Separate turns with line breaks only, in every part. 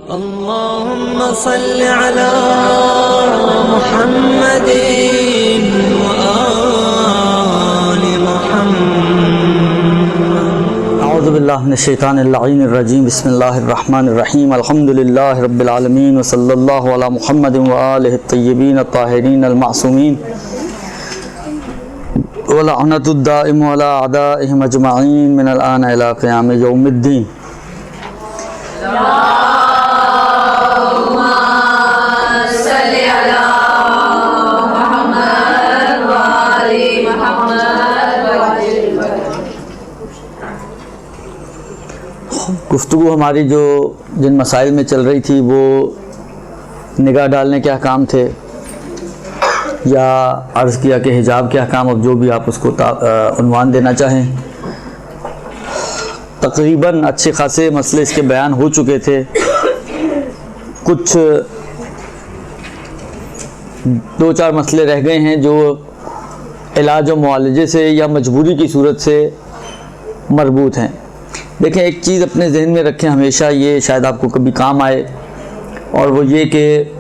अल्लाहुम्मा सल्लि अला मुहम्मदिन व आलि मुहम्मद।
अऊज़ु बिल्लाहि मिनश शैतानिर लअीनिर रजीम। बिस्मिल्लाहिर रहमानिर रहीम। अल्हम्दुलिल्लाहि रब्बिल आलमीन व सल्लल्लाहु अला मुहम्मदिन व आलिहि त्तय्यिबीन अत्ताहिरीन अल-मासूमीन व लअनतुद दाइमु अला अदाइहिम अजमईन मिनल आन इला क़ियाम यौमिद्दीन। गुफ्तगू हमारी जो जिन मसाइल में चल रही थी वो निगाह डालने के अहकाम थे, या अर्ज़ किया कि हिजाब के अहकाम, अब जो भी आप उसको उन्वान देना चाहें। तकरीबन अच्छे खासे मसले इसके बयान हो चुके थे। कुछ दो चार मसले रह गए हैं जो इलाज और मुआलजे से या मजबूरी की सूरत से मरबूत हैं। देखें, एक चीज़ अपने जहन में रखें हमेशा, ये शायद आपको कभी काम आए, और वो ये कि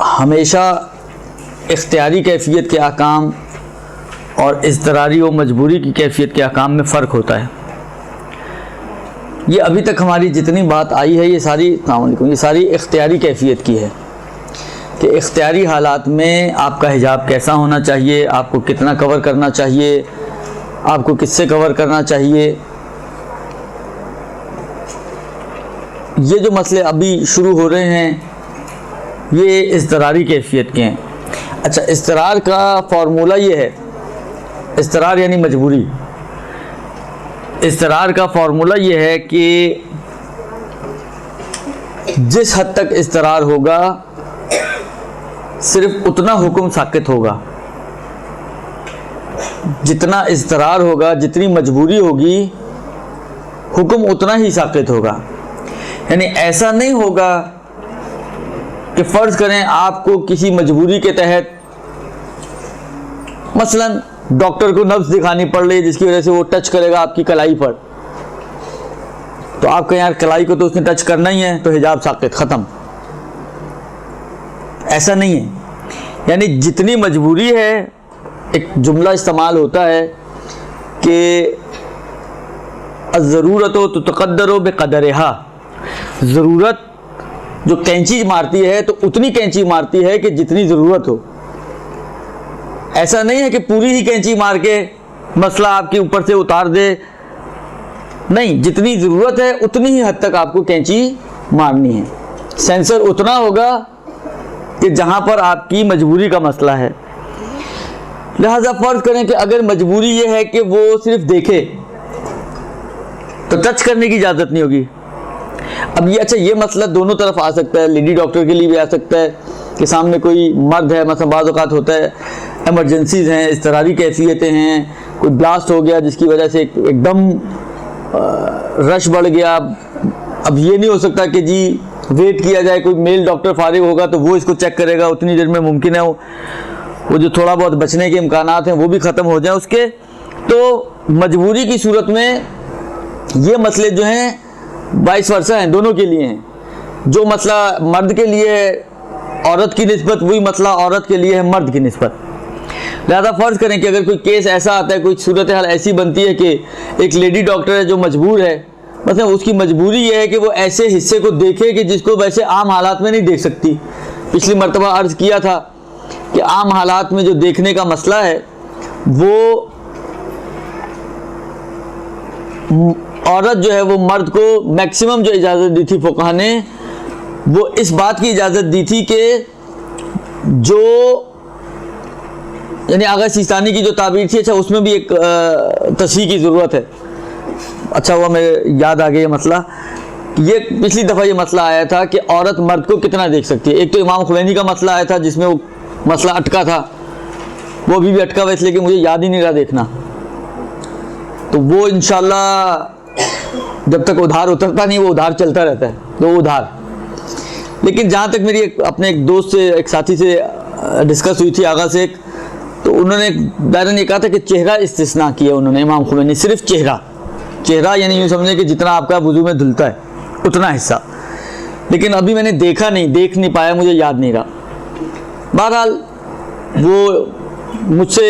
हमेशा इख्तियारी कैफियत के अहकाम और इज़्तिरारी व मजबूरी की कैफियत के अहकाम में फ़र्क होता है। ये अभी तक हमारी जितनी बात आई है ये सारी इख्तियारी कैफियत की है कि इख्तियारी हालात में आपका हिजाब कैसा होना चाहिए, आपको कितना कवर करना चाहिए, आपको किससे कवर करना चाहिए। ये जो मसले अभी शुरू हो रहे हैं ये इज़्तिरारी कैफियत के हैं। अच्छा, इज़्तिरार का फ़ॉर्मूला ये है, इज़्तिरार यानी मजबूरी। इज़्तिरार का फ़ॉर्मूला ये है कि जिस हद तक इज़्तिरार होगा सिर्फ उतना हुक्म साक़ित होगा। जितना इज़्तिरार होगा, जितनी मजबूरी होगी, हुक्म उतना ही साक़ित होगा। यानी ऐसा नहीं होगा कि फ़र्ज़ करें आपको किसी मजबूरी के तहत मसलन डॉक्टर को नब्ज़ दिखानी पड़ रही है जिसकी वजह से वो टच करेगा आपकी कलाई पर, तो आप कहें यार कलाई को तो उसने टच करना ही है तो हिजाब साक़ित, ख़त्म। ऐसा नहीं है। यानी जितनी मजबूरी है, एक जुमला इस्तेमाल होता है कि ज़रूरत हो तो तक़द्दरो बेक़दरिहा। ज़रूरत जो कैंची मारती है तो उतनी कैंची मारती है कि जितनी ज़रूरत हो। ऐसा नहीं है कि पूरी ही कैंची मार के मसला आपके ऊपर से उतार दे, नहीं, जितनी ज़रूरत है उतनी ही हद तक आपको कैंची मारनी है। सेंसर उतना होगा कि जहाँ पर आपकी मजबूरी का मसला है। लिहाजा फ़र्ज़ करें कि अगर मजबूरी ये है कि वो सिर्फ देखे तो टच करने की इजाज़त नहीं होगी। अब ये अच्छा, ये मसला दोनों तरफ आ सकता है, लेडी डॉक्टर के लिए भी आ सकता है कि सामने कोई मर्द है, मतलब बाज़ औक़ात होता है एमरजेंसीज़ हैं, इज़्तिरारी कैफियतें हैं, कोई ब्लास्ट हो गया जिसकी वजह से एकदम रश बढ़ गया। अब ये नहीं हो सकता कि जी वेट किया जाए, कोई मेल डॉक्टर फारिग होगा तो वो इसको चेक करेगा, उतनी देर में मुमकिन है वो जो थोड़ा बहुत बचने के इम्कानात हैं वो भी ख़त्म हो जाए उसके। तो मजबूरी की सूरत में ये मसले जो हैं वाइस वर्सा हैं, दोनों के लिए हैं। जो मसला मर्द के लिए है औरत की निस्बत, वही मसला औरत के लिए है मर्द की निस्बत। लिहाजा फ़र्ज़ करें कि अगर कोई केस ऐसा आता है, कोई सूरत हाल ऐसी बनती है कि एक लेडी डॉक्टर है जो मजबूर है, मतलब उसकी मजबूरी ये है कि वो ऐसे हिस्से को देखे कि जिसको वैसे आम हालात में नहीं देख सकती। पिछली मरतबा अर्ज़ किया था कि आम हालात में जो देखने का मसला है वो औरत जो है वो मर्द को मैक्सिमम जो इजाज़त दी थी फ़ुक़हा ने, वो इस बात की इजाज़त दी थी कि जो यानी आगा सिस्तानी की जो ताबीर थी, अच्छा उसमें भी एक तस्हीह की ज़रूरत है। अच्छा हुआ मेरे याद आ गया ये मसला। ये पिछली दफ़ा ये मसला आया था कि औरत मर्द को कितना देख सकती है। एक तो इमाम खुमैनी का मसला आया था जिसमें वो मसला अटका था, वो अभी भी अटका हुआ, इसलिए कि मुझे याद ही नहीं रहा देखना। तो वो इंशाअल्लाह जब तक उधार उतरता नहीं वो उधार चलता रहता है, तो वो उधार। लेकिन जहाँ तक मेरी अपने एक दोस्त से, एक साथी से डिस्कस हुई थी आगा से, तो उन्होंने दायरा ने कहा था कि चेहरा इस्तिस्ना किया उन्होंने, इमाम खुमैनी सिर्फ चेहरा, चेहरा यानी यूँ समझे कि जितना आपका वुजू में धुलता है उतना हिस्सा, लेकिन अभी मैंने देखा नहीं, देख नहीं पाया, मुझे याद नहीं रहा। बहरहाल वो मुझसे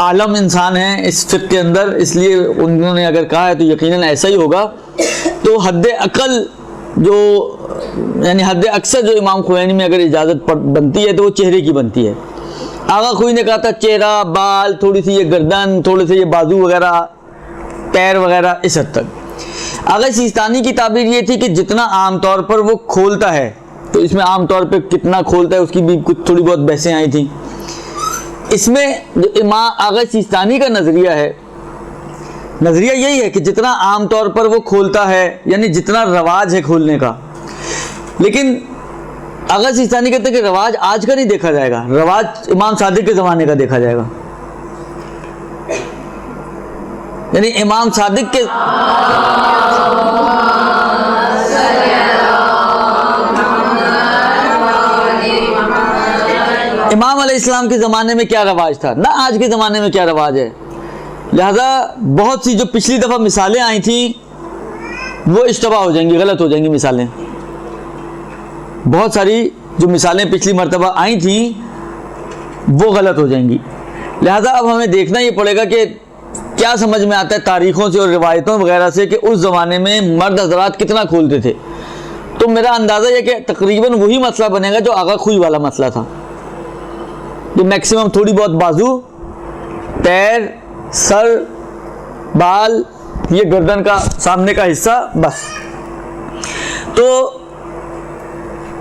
आलम इंसान हैं इस फिक़्ह के अंदर, इसलिए उन्होंने अगर कहा है तो यकीनन ऐसा ही होगा। तो हद अक़ल जो यानी हद अक्सर जो इमाम खुमैनी में अगर इजाज़त बनती है तो वो चेहरे की बनती है। आगा खुई ने कहा था चेहरा, बाल, थोड़ी सी ये गर्दन, थोड़े से ये बाजू वगैरह, पैर वगैरह, इस हद तक। आगा सिस्तानी की ताबीर ये थी कि जितना आम तौर पर वो खोलता है, तो इसमें आम तौर पर कितना खोलता है उसकी भी कुछ थोड़ी बहुत बहसें आई थी। इसमें जो इमाम आगा सिस्तानी का नज़रिया है, नज़रिया यही है कि जितना आम तौर पर वो खोलता है यानी जितना रवाज है खोलने का। लेकिन आगा सिस्तानी कहते हैं कि रवाज आज का नहीं देखा जाएगा, रवाज इमाम सादिक के ज़माने का देखा जाएगा। यानी इमाम सादिक के इमाम अलैहिस्सलाम के ज़माने में क्या रवाज था ना आज के ज़माने में क्या रवाज है। लिहाजा बहुत सी जो पिछली दफ़ा मिसालें आई थी वो इश्तबा हो जाएंगी, गलत हो जाएंगी मिसालें। बहुत सारी जो मिसालें पिछली मरतबा आई थी वो गलत हो जाएंगी। लिहाजा अब हमें देखना ये पड़ेगा कि क्या समझ में आता है तारीख़ों से और रिवायतों वगैरह से कि उस ज़माने में मर्द हज़रात कितना खोलते थे। तो मेरा अंदाज़ा यह कि तकरीबन वही मसला बनेगा जो आगा खुई वाला मसला था, कि मैक्सिमम थोड़ी बहुत बाजू, पैर, सर, बाल, ये गर्दन का सामने का हिस्सा, बस। तो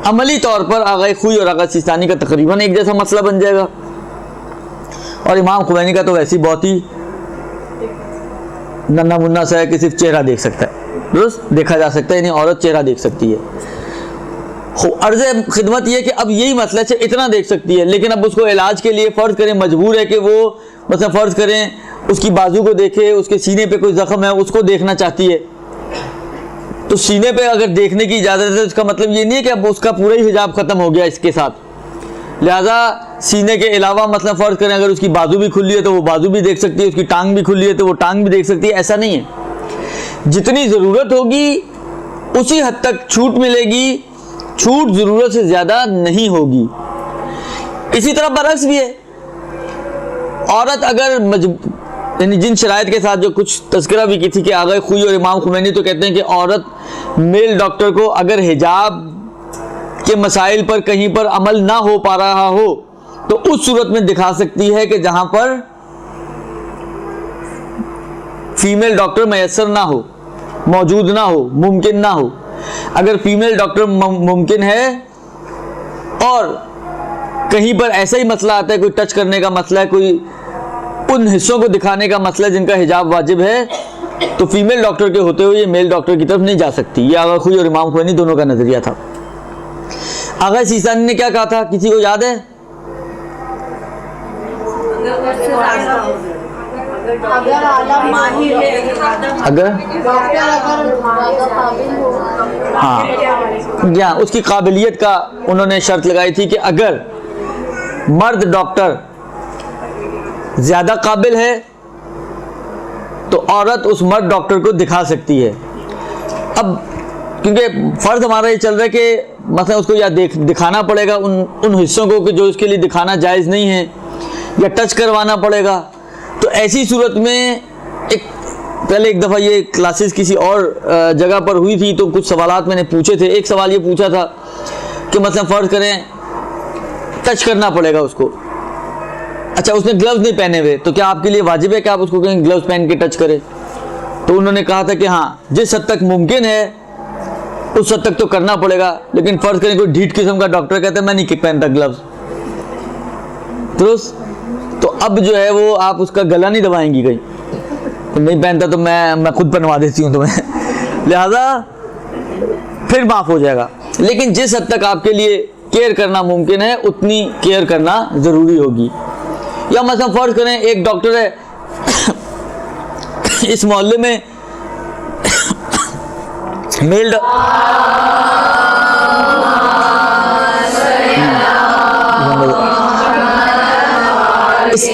अमली तौर पर आगा खुई और आगा सिस्तानी का तकरीबन एक जैसा मसला बन जाएगा। और इमाम खुमैनी का तो वैसे ही बहुत ही नन्ना मुन्ना सा है कि सिर्फ चेहरा देख सकता है, दुरुस्त देखा जा सकता है, यानी औरत चेहरा देख सकती है। अर्ज़ खिदमत ये कि अब यही मसला है, इतना देख सकती है, लेकिन अब उसको इलाज के लिए फ़र्ज़ करें मजबूर है कि वो मतलब फ़र्ज़ करें उसकी बाजू को देखे, उसके सीने पे कोई ज़ख्म है उसको देखना चाहती है। तो सीने पे अगर देखने की इजाज़त है तो इसका मतलब ये नहीं है कि अब उसका पूरा ही हिजाब ख़त्म हो गया इसके साथ। लिहाजा सीने के अलावा मतलब फ़र्ज़ करें अगर उसकी बाजू भी खुली है तो वो बाजू भी देख सकती है, उसकी टांग भी खुली है तो वो टांग भी देख सकती है, ऐसा नहीं है। जितनी ज़रूरत होगी उसी हद तक छूट मिलेगी, छूट ज़रूरत से ज़्यादा नहीं होगी। इसी तरह बरक्स भी है, औरत अगर यानी जिन शराइत के साथ जो कुछ तज़किरा भी की थी कि आगा खुई और इमाम खुमैनी तो कहते हैं कि औरत मेल डॉक्टर को अगर हिजाब के मसाइल पर कहीं पर अमल ना हो पा रहा हो तो उस सूरत में दिखा सकती है कि जहां पर फीमेल डॉक्टर मैसर ना हो, मौजूद ना हो, मुमकिन ना हो। अगर फीमेल डॉक्टर मुमकिन है और कहीं पर ऐसा ही मसला आता है, कोई टच करने का मसला है, कोई उन हिस्सों को दिखाने का मसला है जिनका हिजाब वाजिब है, तो फीमेल डॉक्टर के होते हुए ये मेल डॉक्टर की तरफ नहीं जा सकती। ये आगा खुई और इमाम खुमैनी दोनों का नज़रिया था। आगा सिस्तानी ने क्या कहा था, किसी को याद है? अगर हाँ या उसकी काबिलियत का उन्होंने शर्त लगाई थी कि अगर मर्द डॉक्टर ज़्यादा काबिल है तो औरत उस मर्द डॉक्टर को दिखा सकती है। अब क्योंकि फ़र्ज़ हमारा ये चल रहा है कि मतलब उसको या दिखाना पड़ेगा उन हिस्सों को कि जो उसके लिए दिखाना जायज़ नहीं है, या टच करवाना पड़ेगा। तो ऐसी सूरत में पहले एक दफ़ा ये क्लासेस किसी और जगह पर हुई थी तो कुछ सवालात मैंने पूछे थे। एक सवाल ये पूछा था कि मतलब फ़र्ज़ करें टच करना पड़ेगा उसको, अच्छा उसने ग्लव्स नहीं पहने हुए, तो क्या आपके लिए वाजिब है कि आप उसको कहीं ग्लव्स पहन के टच करें? तो उन्होंने कहा था कि हाँ, जिस हद तक मुमकिन है उस हद तक तो करना पड़ेगा। लेकिन फ़र्ज़ करें कोई ढीठ किस्म का डॉक्टर कहता है मैं नहीं पहनता ग्लव्स, तो अब जो है वो आप उसका गला नहीं दबाएंगी कहीं, तो नहीं पहनता तो मैं खुद पहनवा देती हूँ तुम्हें, लिहाजा फिर माफ़ हो जाएगा। लेकिन जिस हद तक आपके लिए केयर करना मुमकिन है उतनी केयर करना ज़रूरी होगी। या मतलब फ़र्ज़ करें एक डॉक्टर है इस मोहल्ले में मेल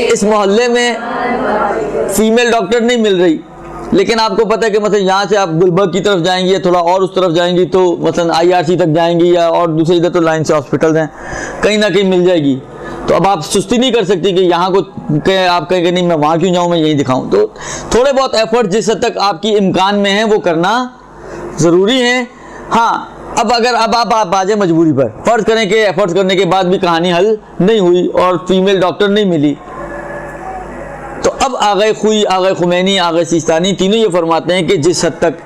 इस मोहल्ले में फीमेल डॉक्टर नहीं मिल रही, लेकिन आपको पता है कि मतलब यहाँ से आप गुलबर्ग की तरफ जाएंगी या थोड़ा और उस तरफ जाएंगी तो मतलब IRC तक जाएंगी या और दूसरे इधर तो लाइन से हॉस्पिटल हैं, कहीं ना कहीं मिल जाएगी। तो अब आप सुस्ती नहीं कर सकती कि यहाँ को आप कहेंगे नहीं मैं वहाँ क्यों जाऊँ, मैं यहीं दिखाऊँ। तो थोड़े बहुत एफर्ट जिस हद तक आपकी इम्कान में है वो करना ज़रूरी है। हाँ, अब अगर अब आप आ जाए मजबूरी पर, फ़र्ज़ करें कि एफर्ट्स करने के बाद भी कहानी हल नहीं हुई और फीमेल डॉक्टर नहीं मिली, तो अब आगे खुई, आगे खुमैनी, आगे सिस्तानी तीनों ये फरमाते हैं कि जिस हद तक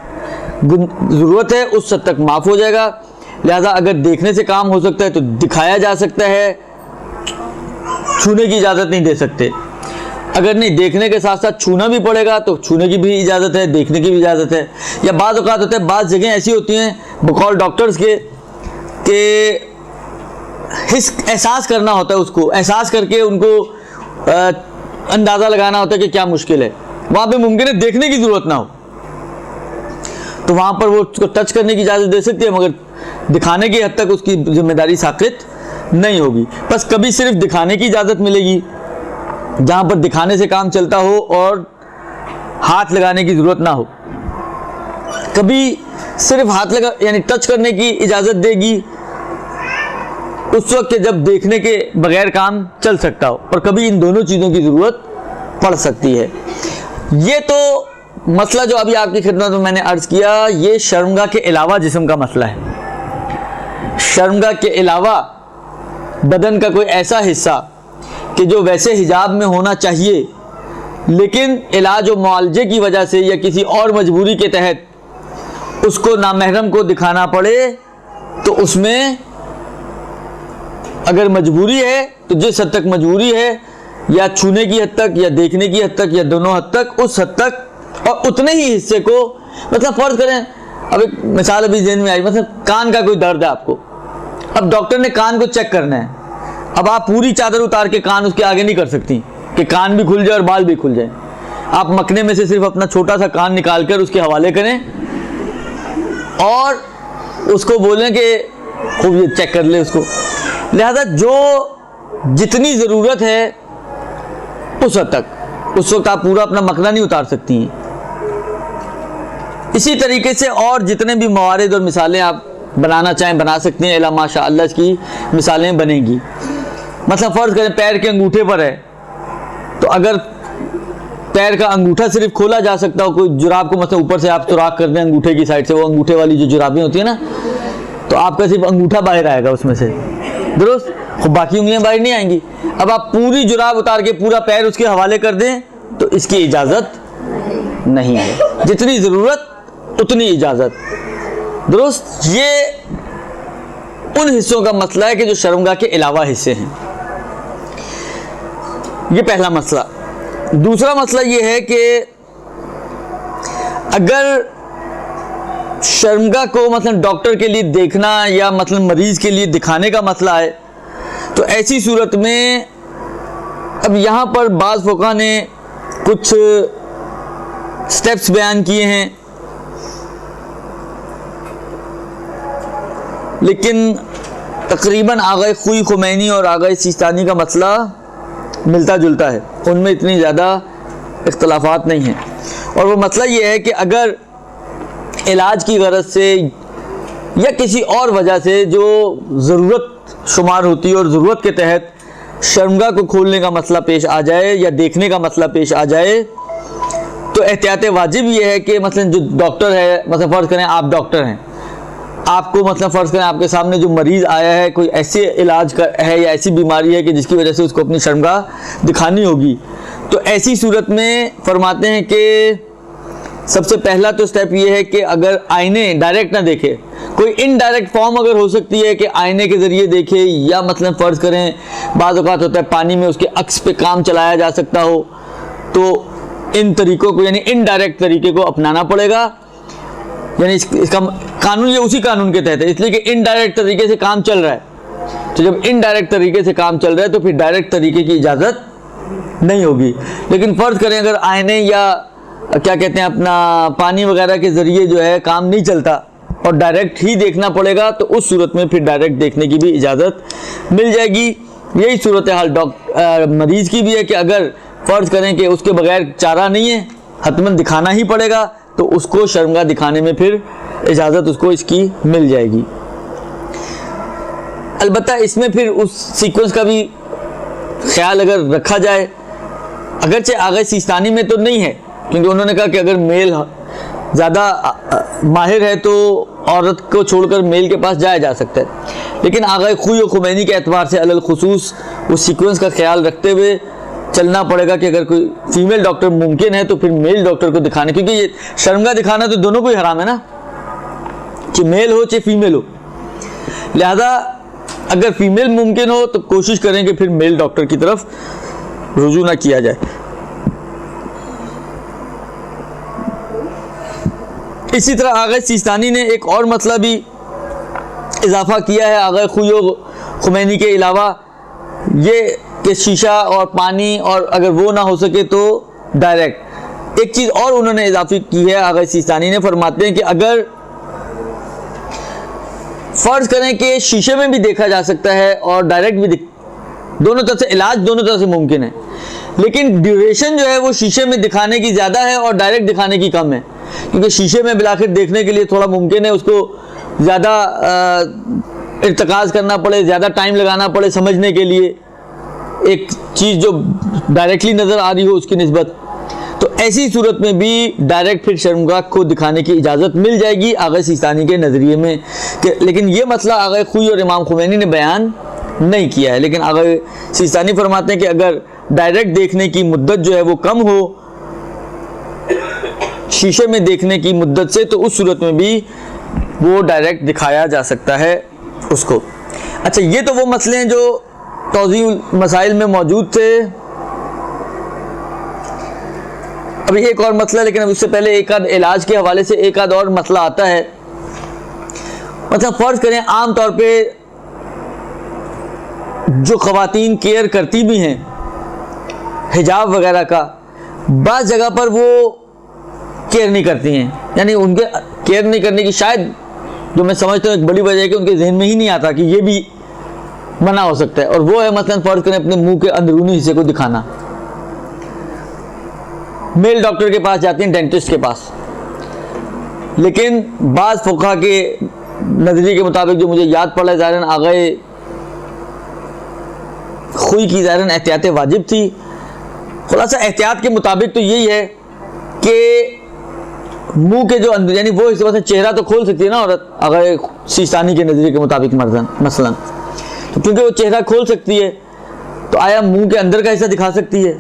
ज़रूरत है उस हद तक माफ़ हो जाएगा। लिहाजा अगर देखने से काम हो सकता है तो दिखाया जा सकता है, छूने की इजाज़त नहीं दे सकते। अगर नहीं देखने के साथ साथ छूना भी पड़ेगा तो छूने की भी इजाज़त है, देखने की भी इजाज़त है। या बाज़ औक़ात होता है, बाज़ जगह ऐसी होती हैं बकौल डॉक्टर्स के हिस एहसास करना होता है, उसको एहसास करके उनको अंदाज़ा लगाना होता है कि क्या मुश्किल है। वहाँ पे मुमकिन है देखने की ज़रूरत ना हो, तो वहाँ पर वो उसको टच करने की इजाज़त दे सकती है, मगर दिखाने की हद तक उसकी जिम्मेदारी साक़ित नहीं होगी। बस कभी सिर्फ दिखाने की इजाज़त मिलेगी जहाँ पर दिखाने से काम चलता हो और हाथ लगाने की ज़रूरत ना हो। कभी सिर्फ हाथ लगा यानी टच करने की इजाज़त देगी उस वक्त जब देखने के बगैर काम चल सकता हो, और कभी इन दोनों चीज़ों की ज़रूरत पड़ सकती है। ये तो मसला जो अभी आपकी खिदमत में मैंने अर्ज़ किया, ये शर्मगाह के अलावा जिस्म का मसला है। शर्मगाह के अलावा बदन का कोई ऐसा हिस्सा कि जो वैसे हिजाब में होना चाहिए लेकिन इलाज और मुआलजे की वजह से या किसी और मजबूरी के तहत उसको नामहरम को दिखाना पड़े, तो उसमें अगर मजबूरी है तो जिस हद तक मजबूरी है, या छूने की हद तक या देखने की हद तक या दोनों हद तक, उस हद तक और उतने ही हिस्से को, मतलब फ़र्ज़ करें, अब एक मिसाल अभी ज़हन में आई, मतलब कान का कोई दर्द है आपको, अब डॉक्टर ने कान को चेक करना है। अब आप पूरी चादर उतार के कान उसके आगे नहीं कर सकती कि कान भी खुल जाए और बाल भी खुल जाए। आप मकने में से सिर्फ अपना छोटा सा कान निकाल कर उसके हवाले करें और उसको बोलें कि खूब ये चेक कर ले उसको। लिहाजा जो जितनी ज़रूरत है उस हद तक, उस वक्त आप पूरा अपना मकना नहीं उतार सकती हैं। इसी तरीके से और जितने भी मवारिद और मिसालें आप बनाना चाहें बना सकती हैं, अल्लाह माशाअल्लाह की मिसालें बनेंगी। मतलब फ़र्ज़ करें पैर के अंगूठे पर है, तो अगर पैर का अंगूठा सिर्फ खोला जा सकता हो, कोई जुराब को मतलब ऊपर से आप सुराख कर दें अंगूठे की साइड से, वो अंगूठे वाली जो जुराबें होती है ना, तो आपका सिर्फ अंगूठा बाहर आएगा उसमें से, दुरुस्त, खूब बाकी उंगलियां बाहर नहीं आएंगी। अब आप पूरी जुराब उतार के पूरा पैर उसके हवाले कर दें तो इसकी इजाज़त नहीं है। जितनी ज़रूरत उतनी इजाज़त, दुरुस्त। ये उन हिस्सों का मसला है कि जो शर्मगाह के अलावा हिस्से हैं। ये पहला मसला। दूसरा मसला ये है कि अगर शर्मगाह को मतलब डॉक्टर के लिए देखना या मतलब मरीज़ के लिए दिखाने का मसला है, तो ऐसी सूरत में अब यहाँ पर बाज़ फ़ुक़हा ने कुछ स्टेप्स बयान किए हैं, लेकिन तकरीबन आगे खुई खुमैनी और आगे सिस्तानी का मसला मिलता जुलता है, उनमें इतनी ज़्यादा इख्तलाफात नहीं हैं। और वो मसला ये है कि अगर इलाज की गरज से या किसी और वजह से जो ज़रूरत शुमार होती है और ज़रूरत के तहत शर्मगाह को खोलने का मसला पेश आ जाए या देखने का मसला पेश आ जाए, तो एहतियात वाजिब ये है कि मतलब जो डॉक्टर है, मतलब फ़र्ज़ करें आप डॉक्टर हैं, आपको मतलब फ़र्ज़ करें आपके सामने जो मरीज़ आया है कोई ऐसे इलाज का है या ऐसी बीमारी है कि जिसकी वजह से उसको अपनी शर्मगाह दिखानी होगी, तो ऐसी सूरत में फरमाते हैं कि सबसे पहला तो स्टेप ये है कि अगर आईने डायरेक्ट ना देखे, कोई इनडायरेक्ट फॉर्म अगर हो सकती है कि आईने के ज़रिए देखे, या मतलब फ़र्ज़ करें बाज़ औक़ात होता है पानी में उसके अक्स पे काम चलाया जा सकता हो, तो इन तरीक़ों को यानी इनडायरेक्ट तरीके को अपनाना पड़ेगा। यानी इसका कानून ये उसी कानून के तहत है, इसलिए कि इनडायरेक्ट तरीके से काम चल रहा है। तो जब इनडायरेक्ट तरीके से काम चल रहा है तो फिर डायरेक्ट तरीके की इजाज़त नहीं होगी। लेकिन फ़र्ज़ करें अगर आईने या क्या कहते हैं अपना पानी वगैरह के ज़रिए जो है काम नहीं चलता और डायरेक्ट ही देखना पड़ेगा, तो उस सूरत में फिर डायरेक्ट देखने की भी इजाज़त मिल जाएगी। यही सूरत हाल मरीज़ की भी है कि अगर फ़र्ज़ करें कि उसके बगैर चारा नहीं है, हतमन दिखाना ही पड़ेगा, तो उसको शर्मगाह दिखाने में फिर इजाज़त उसको इसकी मिल जाएगी। अलबत्ता इसमें फिर उस सीक्वेंस का भी ख्याल अगर रखा जाए, अगरचे आगा सिस्तानी में तो नहीं है, क्योंकि उन्होंने कहा कि अगर मेल ज़्यादा माहिर है तो औरत को छोड़कर मेल के पास जाया जा सकता है, लेकिन आगा खुई और खुमैनी के एतबार से अलल खुसूस उस सीक्वेंस का ख्याल रखते हुए चलना पड़ेगा कि अगर कोई फीमेल डॉक्टर मुमकिन है तो फिर मेल डॉक्टर को दिखाने, क्योंकि ये शर्मगाह दिखाना तो दोनों को ही हराम है ना, चाहे मेल हो चाहे फीमेल हो। लिहाजा अगर फीमेल मुमकिन हो तो कोशिश करें कि फिर मेल डॉक्टर की तरफ रुजू ना किया जाए। इसी तरह आगा सिस्तानी ने एक और मसला भी इजाफा किया है आगा खुई खुमैनी के अलावा, ये कि शीशा और पानी, और अगर वो ना हो सके तो डायरेक्ट। एक चीज़ और उन्होंने इजाफी की है आगा सिस्तानी ने, फरमाते हैं कि अगर फ़र्ज़ करें कि शीशे में भी देखा जा सकता है और डायरेक्ट भी दोनों तरफ से इलाज दोनों तरफ से मुमकिन है, लेकिन ड्यूरेशन जो है वो शीशे में दिखाने की ज़्यादा है और डायरेक्ट दिखाने की कम है, क्योंकि शीशे में बिलाखिर देखने के लिए थोड़ा मुमकिन है उसको ज़्यादा इर्तकाज़ करना पड़े, ज़्यादा टाइम लगाना पड़े समझने के लिए एक चीज़ जो डायरेक्टली नज़र आ रही हो उसकी निस्बत। तो ऐसी सूरत में भी डायरेक्ट फिर शर्मगाह को दिखाने की इजाज़त मिल जाएगी आगा सिस्तानी के नज़रिए में, लेकिन ये मसला आगा खुई और इमाम खुमैनी ने बयान नहीं किया है। लेकिन आगा सिस्तानी फरमाते हैं कि अगर डायरेक्ट देखने की मुद्दत जो है वो कम हो शीशे में देखने की मुद्दत से, तो उस सूरत में भी वो डायरेक्ट दिखाया जा सकता है उसको। अच्छा, ये तो वो मसले हैं जो तौज़ीउल मसाइल में मौजूद थे। अभी एक और मसला, लेकिन अब उससे पहले एक आध इलाज के हवाले से एक आध और मसला आता है। मतलब फ़र्ज़ करें आम तौर पे जो ख़वातीन केयर करती भी हैं हिजाब वगैरह का, बाज़ जगह पर वो केयर नहीं करती हैं, यानी उनके केयर नहीं करने की शायद जो मैं समझता हूँ एक बड़ी वजह है कि उनके जहन में ही नहीं आता कि ये भी मना हो सकता है, और वो है मसलन फ़र्ज़ करें अपने मुंह के अंदरूनी हिस्से को दिखाना। मेल डॉक्टर के पास जाती हैं, डेंटिस्ट के पास, लेकिन बाज़ फ़ुक़हा के नज़रिए के मुताबिक जो मुझे याद पड़ा ज़ाहिरन आगे खुई की ज़ाहिरन एहतियात वाजिब थी। खुलासा एहतियात के मुताबिक तो यही है कि मुंह के जो अंदर, यानी वो इस वजह से चेहरा तो खोल सकती है ना औरत अगर सिस्तानी के नज़रिए के मुताबिक मसलन, तो क्योंकि वो चेहरा खोल सकती है तो आया मुंह के अंदर का हिस्सा दिखा सकती है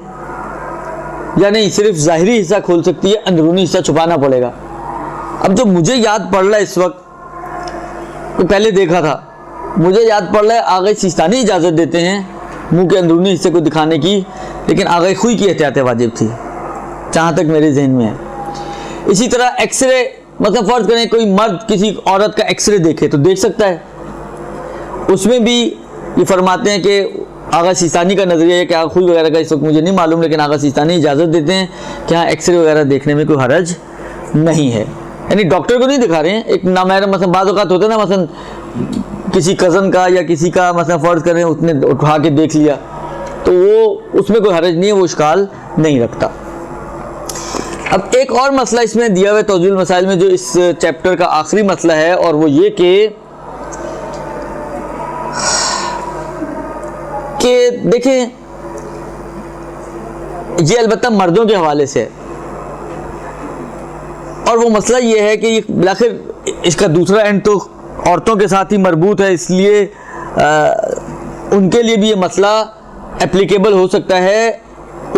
या नहीं, सिर्फ ज़ाहिरी हिस्सा खोल सकती है, अंदरूनी हिस्सा छुपाना पड़ेगा। अब जो मुझे याद पड़ रहा है इस वक्त, तो पहले देखा था, मुझे याद पड़ रहा है आगे सिस्तानी इजाज़त देते हैं मुंह के अंदरूनी हिस्से को दिखाने की, लेकिन आगे खुई की एहतियात वाजिब थी जहाँ तक मेरे जहन में है। इसी तरह एक्सरे, मतलब फ़र्ज़ करें कोई मर्द किसी औरत का एक्सरे देखे तो देख सकता है, उसमें भी ये फरमाते हैं कि आगा सिस्तानी का नज़रिया है कि आगा खुई वगैरह का इस वक्त मुझे नहीं मालूम, लेकिन आगा सिस्तानी इजाज़त देते हैं कि हाँ एक्सरे वगैरह देखने में कोई हरज नहीं है, यानी डॉक्टर को नहीं दिखा रहे हैं। एक नामहरम मसलन बाज़ औक़ात होता है ना, मसलन किसी कज़न का या किसी का मसलन फ़र्ज़ करें उसने उठा के देख लिया तो वो उसमें कोई हरज नहीं है, वो इश्काल नहीं रखता। अब एक और मसला इसमें दिया हुआ है तौज़ीउल मसाइल में, जो इस चैप्टर का आखिरी मसला है, और वो ये कि देखें ये अलबत्ता मर्दों के हवाले से है, और वो मसला ये है कि आखिर इसका दूसरा एंड तो औरतों के साथ ही मरबूत है, इसलिए उनके लिए भी ये मसला एप्लीकेबल हो सकता है,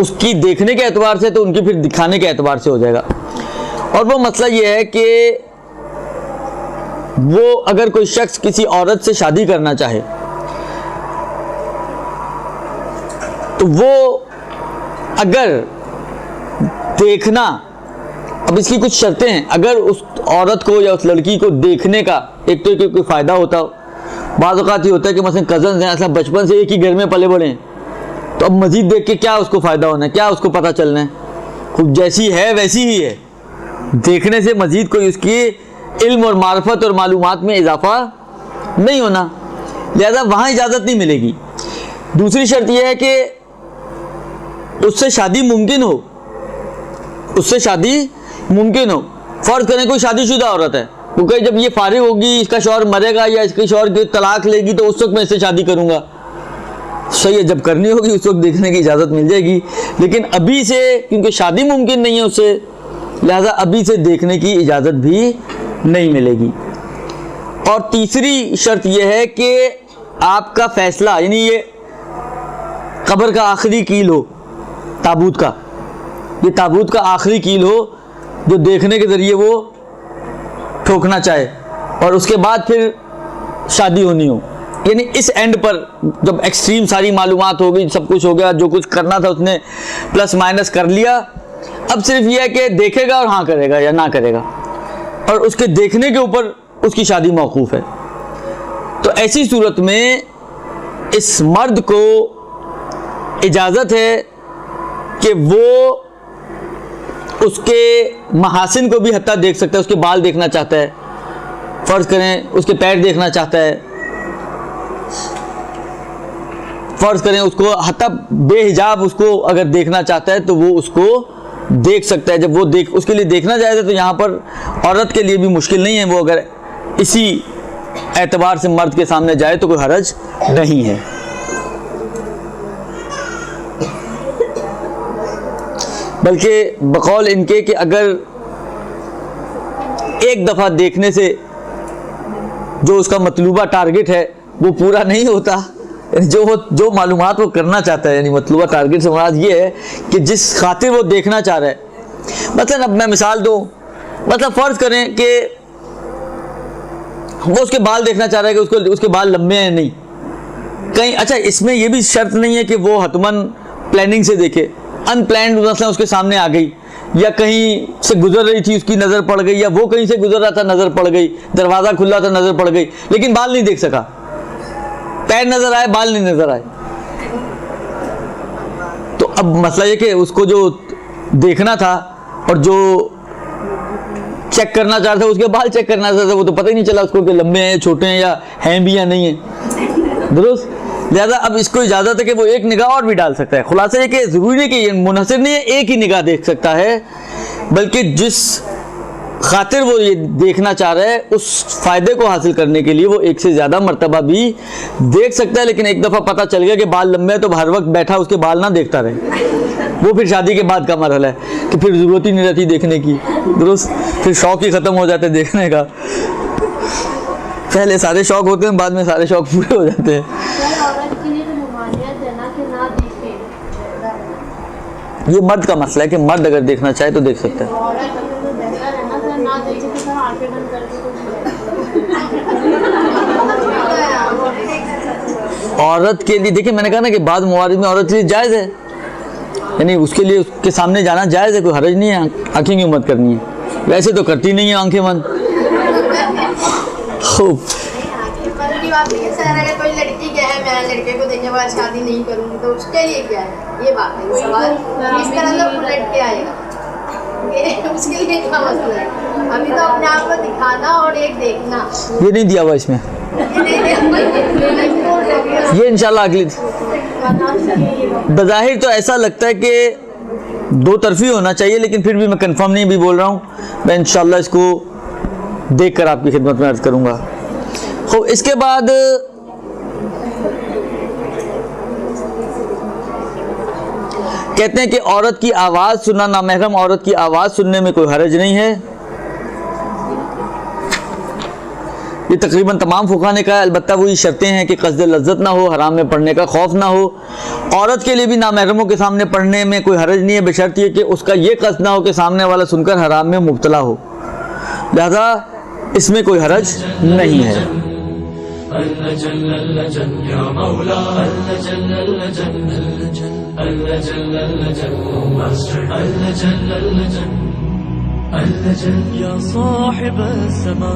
उसकी देखने के एतबार से तो उनकी फिर दिखाने के एतबार से हो जाएगा। और वो मसला ये है कि वो अगर कोई शख्स किसी औरत से शादी करना चाहे तो वो अगर देखना, अब इसकी कुछ शर्तें हैं, अगर उस औरत को या उस लड़की को देखने का एक तो कोई फ़ायदा होता हो, बाज़ औक़ात ये होता है कि मसलन कज़न हैं, असल बचपन से एक ही घर में पले बड़े हैं, तो अब मज़ीद देख के क्या उसको फ़ायदा होना है, क्या उसको पता चलना है, खुद जैसी है वैसी ही है, देखने से मज़ीद कोई उसकी इल्म और मार्फत और मालूमात में इजाफ़ा नहीं होना, लिहाजा वहाँ इजाज़त नहीं मिलेगी। दूसरी शर्त यह है कि उससे शादी मुमकिन हो, उससे शादी मुमकिन हो। फर्ज करें कोई शादीशुदा औरत है, वो कहे जब ये फारिग होगी, इसका शौहर मरेगा या इसके शौहर की तलाक लेगी तो उस वक्त मैं इससे शादी करूंगा। सही है, जब करनी होगी उस वक्त देखने की इजाज़त मिल जाएगी, लेकिन अभी से क्योंकि शादी मुमकिन नहीं है उससे, लिहाजा अभी से देखने की इजाज़त भी नहीं मिलेगी। और तीसरी शर्त यह है कि आपका फैसला, यानी ये कब्र का आखिरी कील हो, ताबूत का, ये ताबूत का आखिरी कील हो जो देखने के ज़रिए वो ठोकना चाहे और उसके बाद फिर शादी होनी हो। यानी इस एंड पर जब एक्सट्रीम सारी मालूमात हो गई, सब कुछ हो गया, जो कुछ करना था उसने प्लस माइनस कर लिया, अब सिर्फ यह है कि देखेगा और हाँ करेगा या ना करेगा, और उसके देखने के ऊपर उसकी शादी मौकूफ़ है। तो ऐसी सूरत में इस मर्द को इजाज़त है कि वो उसके महासिन को भी हत्ता देख सकता है, उसके बाल देखना चाहता है, फ़र्ज़ करें उसके पैर देखना चाहता है, फ़र्ज़ करें उसको हत्ता बेहिजाब उसको अगर देखना चाहता है तो वो उसको देख सकता है। जब वो उसके लिए देखना चाहता है तो यहाँ पर औरत के लिए भी मुश्किल नहीं है, वो अगर इसी एतबार से मर्द के सामने जाए तो कोई हरज नहीं है। बल्कि बकौल इनके कि अगर एक दफ़ा देखने से जो उसका मतलूबा टारगेट है वो पूरा नहीं होता, जो मालूमात वो करना चाहता है, यानी मतलूबा टारगेट से मुराद ये है कि जिस खातिर वो देखना चाह रहा है। मतलब अब मैं मिसाल दूँ, मतलब फ़र्ज़ करें कि वो उसके बाल देखना चाह रहा है कि उसके बाल लंबे हैं नहीं कहीं। अच्छा, इसमें ये भी शर्त नहीं है कि वो हतमन प्लानिंग से देखे, अनप्लान्ड मसला उसके सामने आ गई, या कहीं से गुजर रही थी उसकी नज़र पड़ गई, या वो कहीं से गुजर रहा था नज़र पड़ गई, दरवाज़ा खुला था नज़र पड़ गई, लेकिन बाल नहीं देख सका, पैर नज़र आए बाल नहीं नज़र आए। तो अब मसला ये कि उसको जो देखना था और जो चेक करना चाहता था, उसके बाल चेक करना चाहता था, वो तो पता ही नहीं चला उसको कि लंबे हैं छोटे हैं या हैं भी या नहीं है, दुरुस्त। लिहाजा अब इसको इजाज़त है कि वो एक निगाह और भी डाल सकता है। खुलासा ये कि ज़रूरी नहीं कि ये मुनहसर नहीं है एक ही निगाह देख सकता है, बल्कि जिस खातिर वो ये देखना चाह रहा है उस फ़ायदे को हासिल करने के लिए वो एक से ज़्यादा मरतबा भी देख सकता है। लेकिन एक दफ़ा पता चल गया कि बाल लंबे हैं तो हर वक्त बैठा उसके बाल ना देखता रहे, वो फिर शादी के बाद का मरहला है कि फिर ज़रूरत ही नहीं रहती देखने की, दुरुस्त, फिर शौक़ ही ख़त्म हो जाते देखने का। पहले सारे शौक़ होते हैं, बाद में सारे शौक़ पूरे हो जाते हैं। ये मर्द का मसला है कि मर्द अगर देखना चाहे तो देख सकता है। औरत के लिए देखिए, मैंने कहा ना कि बाद मवारिद में औरत के लिए जायज़ है, यानी उसके लिए उसके सामने जाना जायज़ है, कोई हरज नहीं है आंखें क्यों मत करनी है, वैसे तो करती नहीं है आंखें बंद। खूब
अगर कोई लड़की क्या है, मैं लड़के को देखने के बाद शादी नहीं करूंगी तो उसके लिए क्या है, ये बात है सवाल। इस तरह से उलट के आएगा, उसके लिए क्या मसला है? अभी तो अपने आप को दिखाना और एक देखना,
ये नहीं दिया हुआ इसमें, ये इंशाल्लाह अगली। बज़ाहिर तो ऐसा लगता है कि दो तरफी होना चाहिए, लेकिन फिर भी मैं कंफर्म नहीं भी बोल रहा हूँ, मैं इंशाल्लाह इसको देख कर आपकी खिदमत में अर्ज़ करूँगा। तो इसके बाद कहते हैं कि औरत की आवाज़ सुनना, नामहरम औरत की आवाज़ सुनने में कोई हरज नहीं है। ये तकरीबन तमाम फुक़हा ने कहा, अलबत्ता वही शर्तें हैं कि क़स्द लज्जत ना हो, हराम में पढ़ने का खौफ ना हो। औरत के लिए भी नामहरमों के सामने पढ़ने में कोई हरज नहीं है, बशर्त ये कि उसका ये क़स्द ना हो कि सामने वाला सुनकर हराम में मुब्तला हो, लिहाजा इसमें कोई हरज नहीं है।
या साहिब समा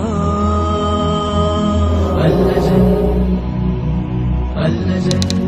अल्लजन